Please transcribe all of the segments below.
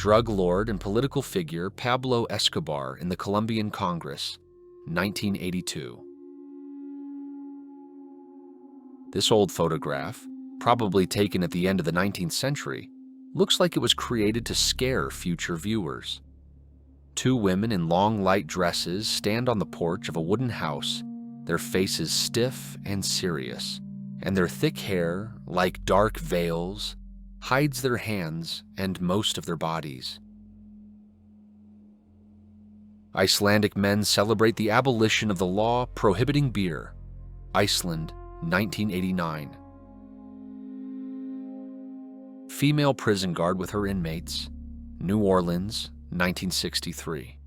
Drug lord and political figure Pablo Escobar in the Colombian Congress, 1982. This old photograph, probably taken at the end of the 19th century, looks like it was created to scare future viewers. Two women in long, light dresses stand on the porch of a wooden house, their faces stiff and serious, and their thick hair, like dark veils, hides their hands and most of their bodies. Icelandic men celebrate the abolition of the law prohibiting beer. Iceland, 1989. Female prison guard with her inmates. New Orleans, 1963.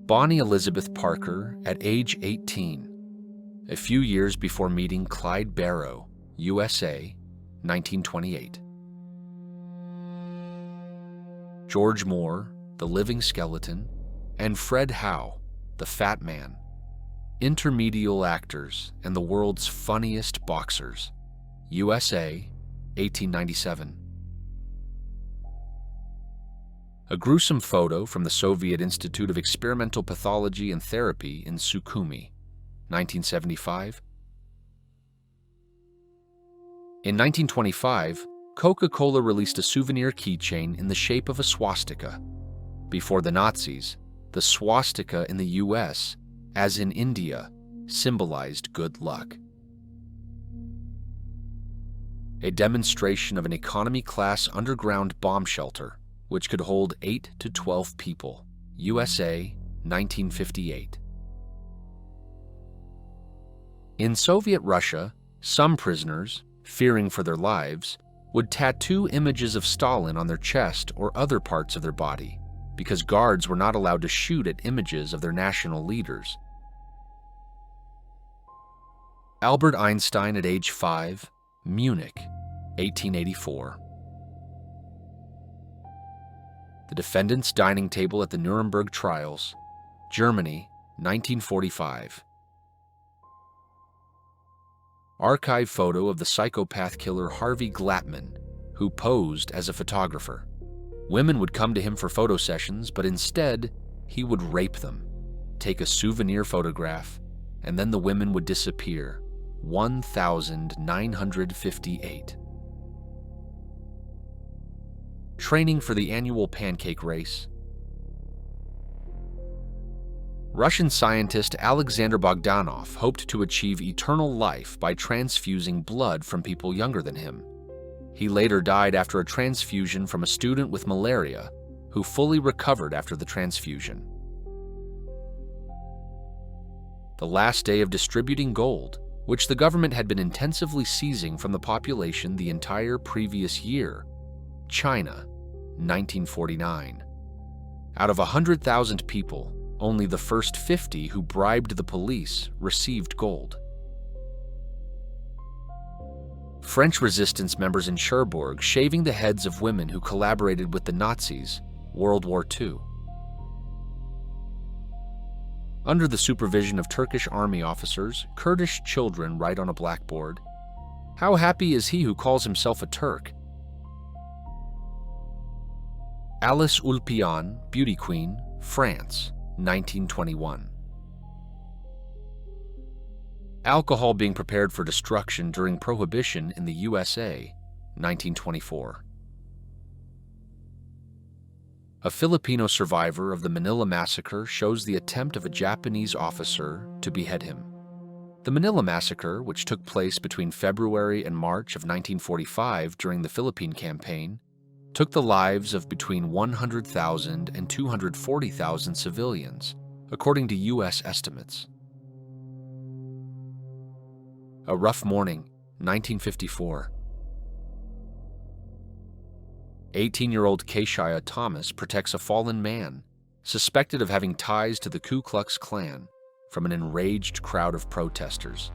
Bonnie Elizabeth Parker at age 18, a few years before meeting Clyde Barrow, USA, 1928. George Moore, the living skeleton, and Fred Howe, the fat man, intermedial actors and the world's funniest boxers, USA, 1897. A gruesome photo from the Soviet Institute of Experimental Pathology and Therapy in Sukhumi, 1975. In 1925, Coca-Cola released a souvenir keychain in the shape of a swastika. Before the Nazis, the swastika in the US, as in India, symbolized good luck. A demonstration of an economy-class underground bomb shelter, which could hold 8 to 12 people, USA, 1958. In Soviet Russia, some prisoners, fearing for their lives, would tattoo images of Stalin on their chest or other parts of their body, because guards were not allowed to shoot at images of their national leaders. Albert Einstein at age 5, Munich, 1884. The defendant's dining table at the Nuremberg trials, Germany, 1945. Archive photo of the psychopath killer Harvey Glattman, who posed as a photographer. Women would come to him for photo sessions, but instead, he would rape them, take a souvenir photograph, and then the women would disappear. 1,958. Training for the annual pancake race. Russian scientist Alexander Bogdanov hoped to achieve eternal life by transfusing blood from people younger than him. He later died after a transfusion from a student with malaria who fully recovered after the transfusion. The last day of distributing gold, which the government had been intensively seizing from the population the entire previous year, China, 1949. Out of 100,000 people, only the first 50 who bribed the police received gold. French resistance members in Cherbourg shaving the heads of women who collaborated with the Nazis, World War II. Under the supervision of Turkish army officers, Kurdish children write on a blackboard, "How happy is he who calls himself a Turk?" Alice Ulpian, beauty queen, France, 1921. Alcohol being prepared for destruction during Prohibition in the USA, 1924. A Filipino survivor of the Manila Massacre shows the attempt of a Japanese officer to behead him. The Manila Massacre, which took place between February and March of 1945 during the Philippine Campaign, took the lives of between 100,000 and 240,000 civilians, according to U.S. estimates. A Rough Morning, 1954. 18-year-old Keisha Thomas protects a fallen man, suspected of having ties to the Ku Klux Klan, from an enraged crowd of protesters.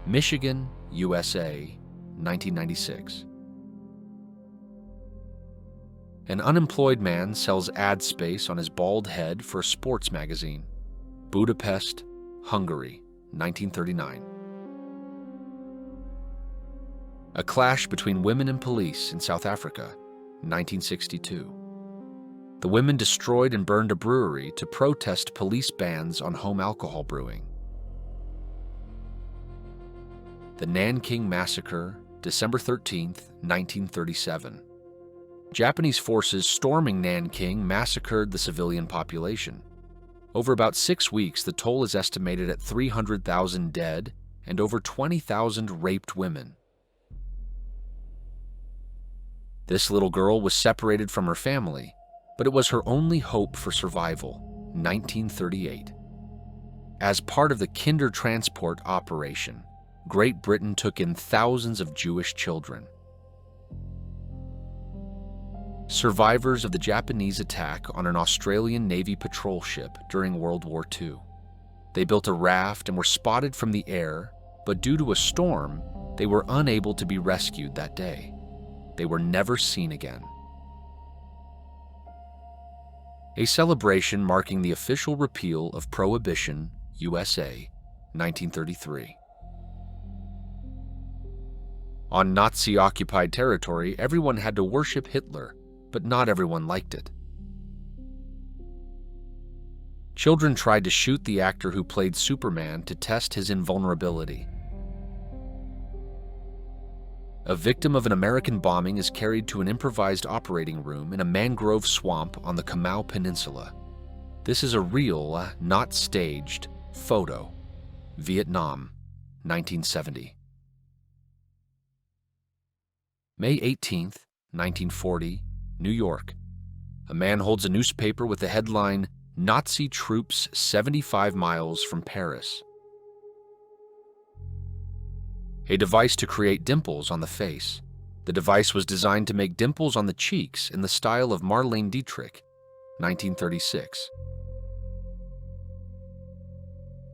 Michigan, USA, 1996. An unemployed man sells ad space on his bald head for a sports magazine. Budapest, Hungary, 1939. A clash between women and police in South Africa. 1962. The women destroyed and burned a brewery to protest police bans on home alcohol brewing. The Nanking Massacre, December 13, 1937. Japanese forces storming Nanking massacred the civilian population. Over about 6 weeks, the toll is estimated at 300,000 dead and over 20,000 raped women. This little girl was separated from her family, but it was her only hope for survival, 1938. As part of the Kindertransport operation, Great Britain took in thousands of Jewish children. Survivors of the Japanese attack on an Australian Navy patrol ship during World War II. They built a raft and were spotted from the air, but due to a storm, they were unable to be rescued that day. They were never seen again. A celebration marking the official repeal of Prohibition, USA, 1933. On Nazi-occupied territory, everyone had to worship Hitler, but not everyone liked it. Children tried to shoot the actor who played Superman to test his invulnerability. A victim of an American bombing is carried to an improvised operating room in a mangrove swamp on the Kamau Peninsula. This is a real, not staged, photo. Vietnam, 1970. May 18, 1940, New York. A man holds a newspaper with the headline, "Nazi Troops 75 Miles from Paris." A device to create dimples on the face. The device was designed to make dimples on the cheeks in the style of Marlene Dietrich, 1936.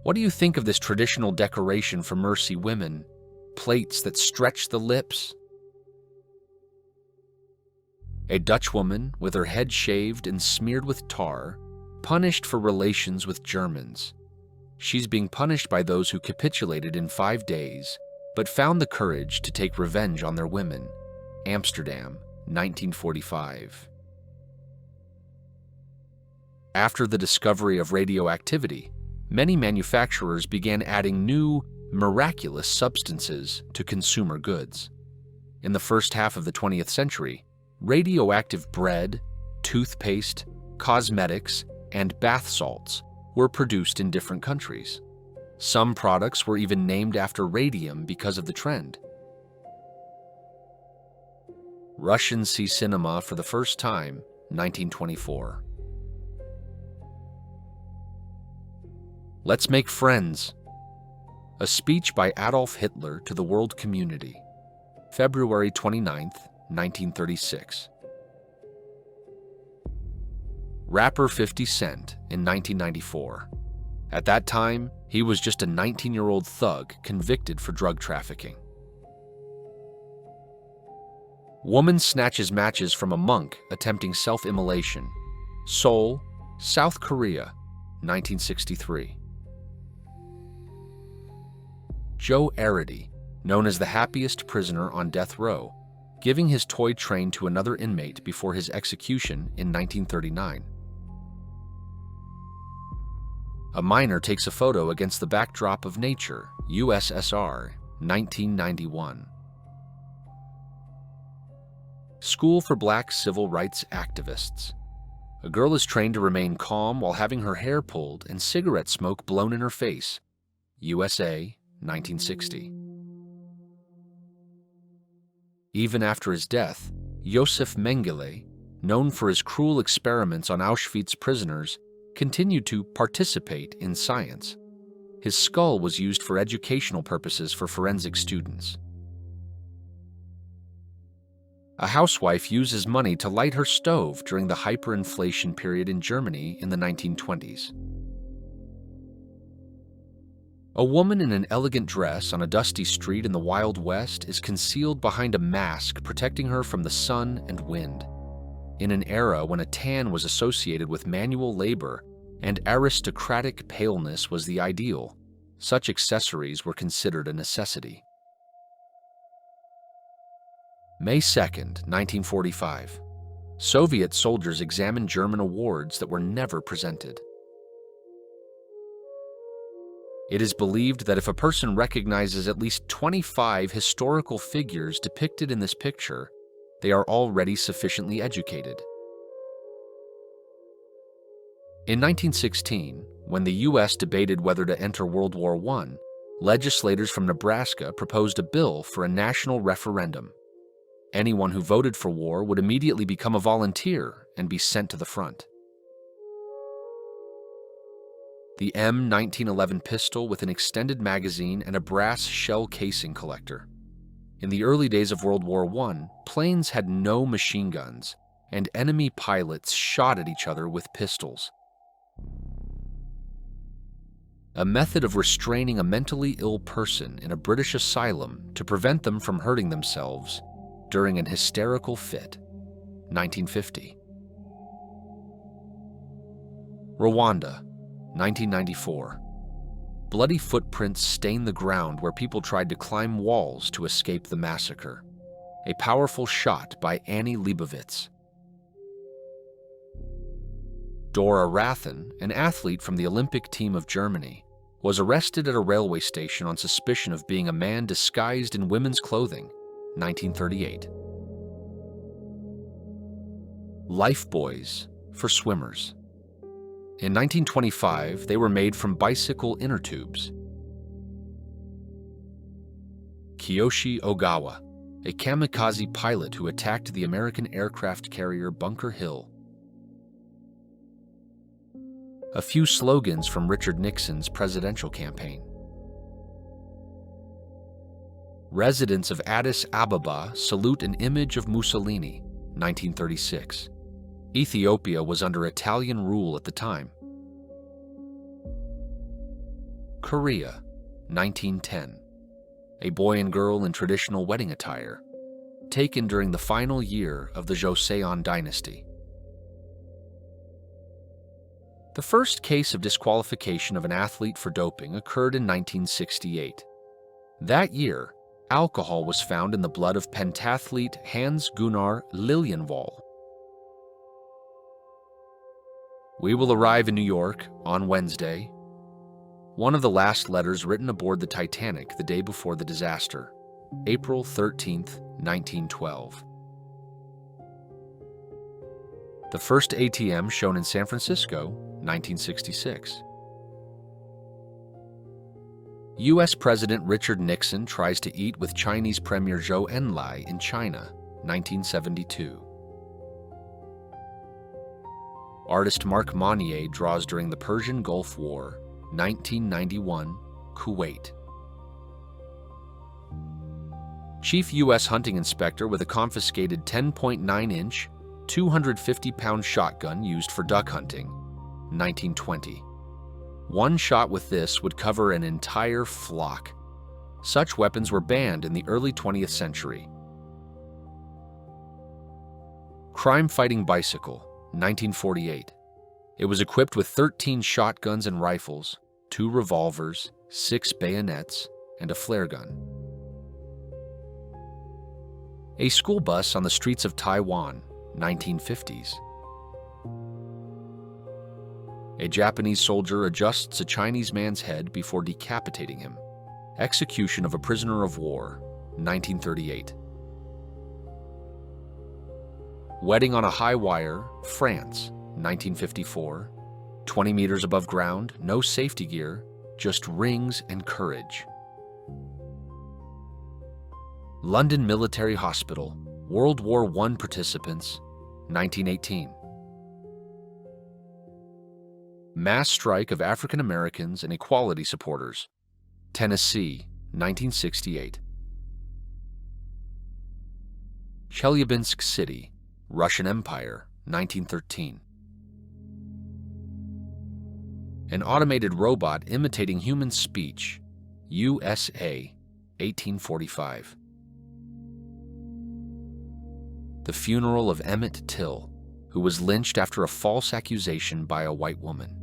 What do you think of this traditional decoration for Mercy women? Plates that stretch the lips? A Dutch woman, with her head shaved and smeared with tar, punished for relations with Germans. She's being punished by those who capitulated in 5 days, but found the courage to take revenge on their women. Amsterdam, 1945. After the discovery of radioactivity, many manufacturers began adding new, miraculous substances to consumer goods. In the first half of the 20th century, radioactive bread, toothpaste, cosmetics, and bath salts were produced in different countries. Some products were even named after radium because of the trend. Russians see cinema for the first time, 1924. Let's make friends. A speech by Adolf Hitler to the world community, February 29, 1936. Rapper 50 Cent in 1994. At that time, he was just a 19-year-old thug convicted for drug trafficking. Woman snatches matches from a monk attempting self-immolation. Seoul, South Korea, 1963. Joe Arity, known as the happiest prisoner on death row, giving his toy train to another inmate before his execution in 1939. A miner takes a photo against the backdrop of nature, USSR, 1991. School for Black Civil Rights Activists. A girl is trained to remain calm while having her hair pulled and cigarette smoke blown in her face, USA, 1960. Even after his death, Josef Mengele, known for his cruel experiments on Auschwitz prisoners, continued to participate in science. His skull was used for educational purposes for forensic students. A housewife uses money to light her stove during the hyperinflation period in Germany in the 1920s. A woman in an elegant dress on a dusty street in the Wild West is concealed behind a mask protecting her from the sun and wind. In an era when a tan was associated with manual labor and aristocratic paleness was the ideal, such accessories were considered a necessity. May 2, 1945. Soviet soldiers examined German awards that were never presented. It is believed that if a person recognizes at least 25 historical figures depicted in this picture, they are already sufficiently educated. In 1916, when the U.S. debated whether to enter World War I, legislators from Nebraska proposed a bill for a national referendum. Anyone who voted for war would immediately become a volunteer and be sent to the front. The M1911 pistol with an extended magazine and a brass shell casing collector. In the early days of World War I, planes had no machine guns, and enemy pilots shot at each other with pistols. A method of restraining a mentally ill person in a British asylum to prevent them from hurting themselves during an hysterical fit. 1950. Rwanda, 1994. Bloody footprints stain the ground where people tried to climb walls to escape the massacre. A powerful shot by Annie Leibovitz. Dora Rathen, an athlete from the Olympic team of Germany, was arrested at a railway station on suspicion of being a man disguised in women's clothing, 1938. Lifebuoys for swimmers. In 1925, they were made from bicycle inner tubes. Kiyoshi Ogawa, a kamikaze pilot who attacked the American aircraft carrier Bunker Hill. A few slogans from Richard Nixon's presidential campaign. Residents of Addis Ababa salute an image of Mussolini, 1936. Ethiopia was under Italian rule at the time. Korea, 1910. A boy and girl in traditional wedding attire, taken during the final year of the Joseon dynasty. The first case of disqualification of an athlete for doping occurred in 1968. That year, alcohol was found in the blood of pentathlete Hans-Gunnar Liljenvall. We will arrive in New York on Wednesday. One of the last letters written aboard the Titanic the day before the disaster, April 13th, 1912. The first ATM shown in San Francisco, 1966. U.S. President Richard Nixon tries to eat with Chinese Premier Zhou Enlai in China, 1972. Artist Marc Monnier draws during the Persian Gulf War, 1991, Kuwait. Chief U.S. hunting inspector with a confiscated 10.9-inch, 250-pound shotgun used for duck hunting, 1920. One shot with this would cover an entire flock. Such weapons were banned in the early 20th century. Crime-fighting bicycle, 1948. It was equipped with 13 shotguns and rifles, 2 revolvers, 6 bayonets, and a flare gun. A school bus on the streets of Taiwan, 1950s. A Japanese soldier adjusts a Chinese man's head before decapitating him. Execution of a prisoner of war, 1938. Wedding on a high wire, France, 1954. 20 meters above ground, no safety gear, just rings and courage. London Military Hospital, World War I participants, 1918. Mass strike of African Americans and equality supporters, Tennessee, 1968. Chelyabinsk City, Russian Empire, 1913. An automated robot imitating human speech, USA, 1845. The funeral of Emmett Till, who was lynched after a false accusation by a white woman.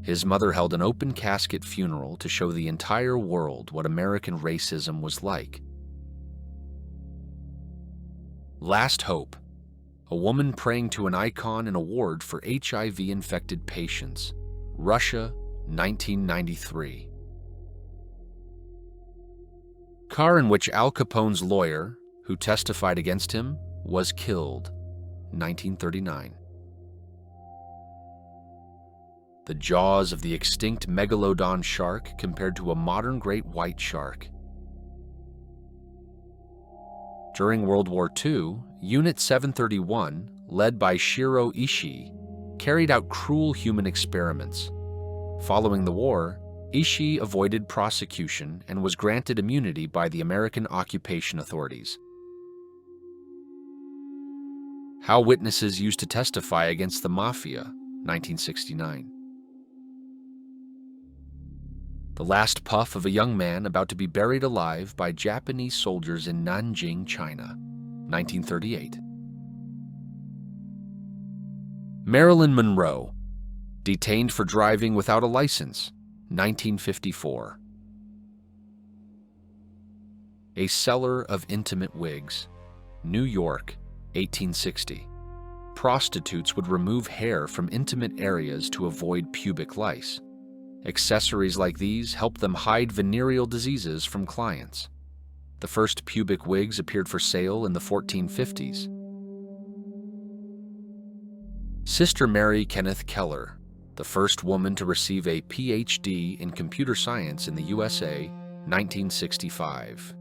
His mother held an open casket funeral to show the entire world what American racism was like. Last Hope, A woman praying to an icon in a ward for HIV-infected patients. Russia, 1993. Car in which Al Capone's lawyer, who testified against him, was killed. 1939. The jaws of the extinct megalodon shark compared to a modern great white shark. During World War II, Unit 731, led by Shiro Ishii, carried out cruel human experiments. Following the war, Ishii avoided prosecution and was granted immunity by the American occupation authorities. How witnesses used to testify against the Mafia, 1969. The last puff of a young man about to be buried alive by Japanese soldiers in Nanjing, China, 1938. Marilyn Monroe, detained for driving without a license, 1954. A seller of intimate wigs, New York, 1860. Prostitutes would remove hair from intimate areas to avoid pubic lice. Accessories like these helped them hide venereal diseases from clients. The first pubic wigs appeared for sale in the 1450s. Sister Mary Kenneth Keller, the first woman to receive a PhD in computer science in the USA, 1965.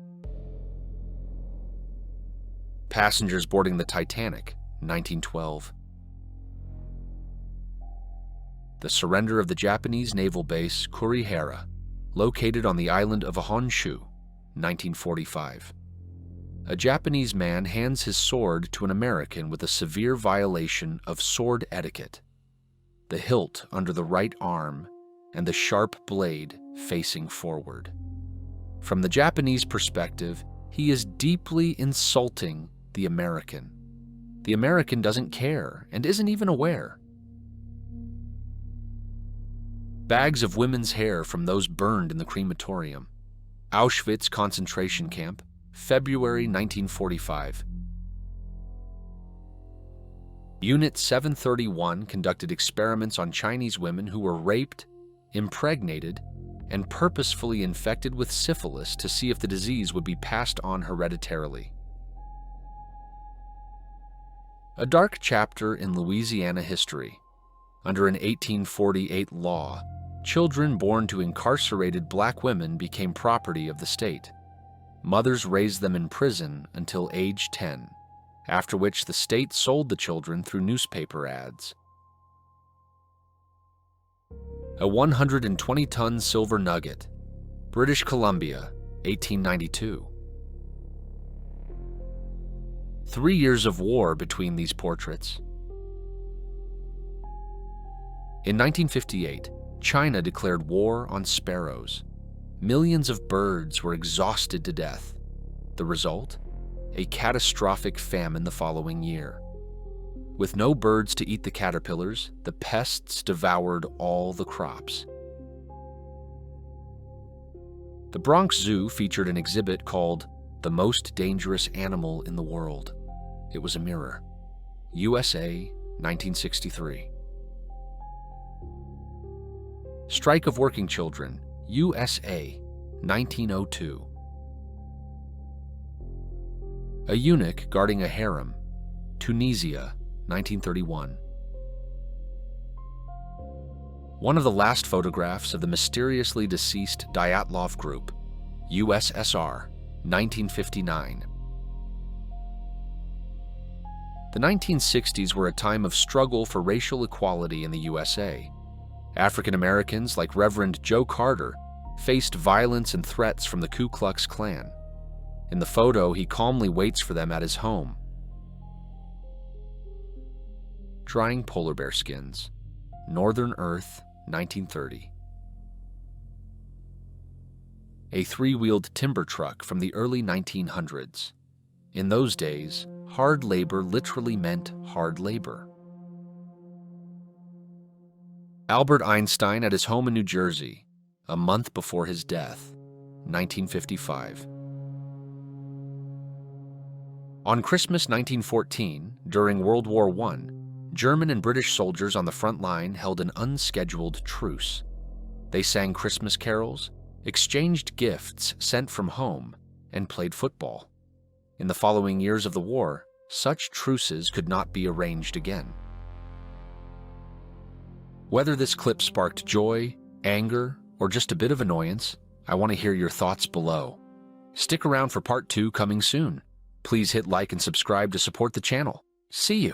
Passengers boarding the Titanic, 1912. The surrender of the Japanese naval base Kurihara, located on the island of Honshu, 1945. A Japanese man hands his sword to an American with a severe violation of sword etiquette. The hilt under the right arm and the sharp blade facing forward. From the Japanese perspective, he is deeply insulting the American. The American doesn't care and isn't even aware. Bags of women's hair from those burned in the crematorium. Auschwitz concentration camp, February 1945. Unit 731 conducted experiments on Chinese women who were raped, impregnated, and purposefully infected with syphilis to see if the disease would be passed on hereditarily. A dark chapter in Louisiana history. Under an 1848 law, children born to incarcerated black women became property of the state. Mothers raised them in prison until age 10, after which the state sold the children through newspaper ads. A 120-ton silver nugget, British Columbia, 1892. 3 years of war between these portraits. In 1958, China declared war on sparrows. Millions of birds were exhausted to death. The result? A catastrophic famine the following year. With no birds to eat the caterpillars, the pests devoured all the crops. The Bronx Zoo featured an exhibit called The Most Dangerous Animal in the World. It was a mirror. USA, 1963. Strike of Working Children, USA, 1902. A eunuch guarding a harem, Tunisia, 1931. One of the last photographs of the mysteriously deceased Dyatlov Group, USSR, 1959. The 1960s were a time of struggle for racial equality in the USA. African Americans like Reverend Joe Carter faced violence and threats from the Ku Klux Klan. In the photo, he calmly waits for them at his home. Drying polar bear skins, Northern Earth, 1930. A three-wheeled timber truck from the early 1900s. In those days, hard labor literally meant hard labor. Albert Einstein at his home in New Jersey, a month before his death, 1955. On Christmas 1914, during World War I, German and British soldiers on the front line held an unscheduled truce. They sang Christmas carols, exchanged gifts sent from home, and played football. In the following years of the war, such truces could not be arranged again. Whether this clip sparked joy, anger, or just a bit of annoyance, I want to hear your thoughts below. Stick around for part 2 coming soon. Please hit like and subscribe to support the channel. See you!